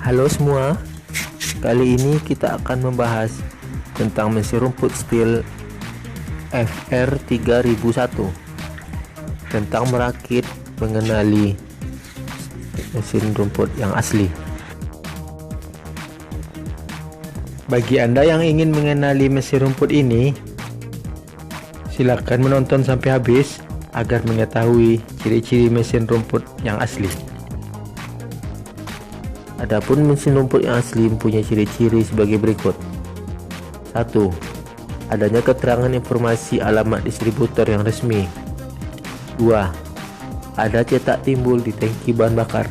Halo semua, kali ini kita akan membahas tentang mesin rumput STIHL FR3001, tentang merakit mengenali mesin rumput yang asli. Bagi Anda yang ingin mengenali mesin rumput ini, silakan menonton sampai habis agar mengetahui ciri-ciri mesin rumput yang asli. Adapun mesin rumput yang asli mempunyai ciri-ciri sebagai berikut. 1. Adanya keterangan informasi alamat distributor yang resmi. 2. Ada cetak timbul di tangki bahan bakar.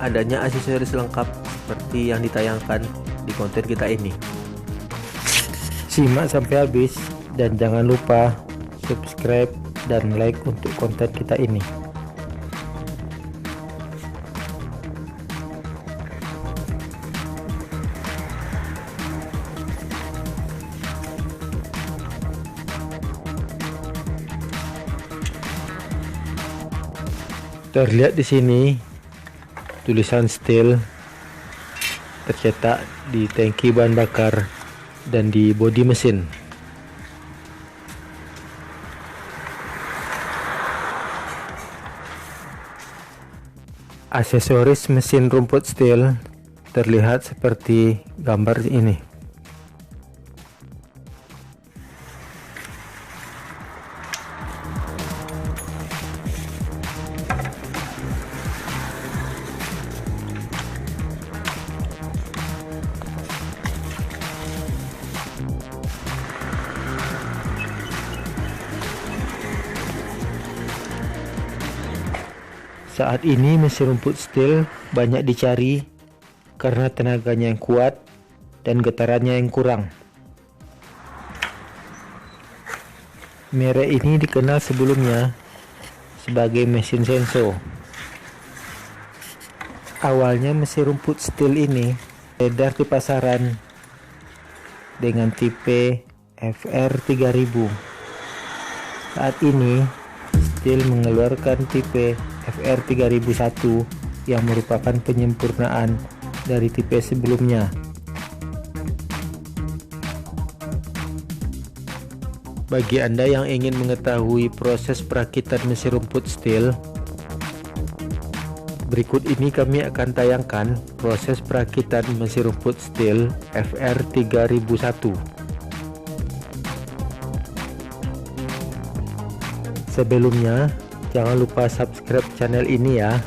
Adanya aksesoris lengkap seperti yang ditayangkan di konten kita ini. Simak sampai habis dan jangan lupa subscribe dan like untuk konten kita ini. Terlihat di sini tulisan STIHL tercetak di tangki bahan bakar dan di bodi mesin. Aksesoris mesin rumput STIHL terlihat seperti gambar ini. Saat ini mesin rumput STIHL banyak dicari karena tenaganya yang kuat dan getarannya yang kurang. Merek ini dikenal sebelumnya sebagai mesin senso. Awalnya mesin rumput STIHL ini beredar di pasaran dengan tipe FR3000. Saat ini STIHL mengeluarkan tipe FR3001 yang merupakan penyempurnaan dari tipe sebelumnya. Bagi Anda yang ingin mengetahui proses perakitan mesin rumput STIHL, berikut ini kami akan tayangkan proses perakitan mesin rumput STIHL FR3001. Sebelumnya, jangan lupa subscribe channel ini ya,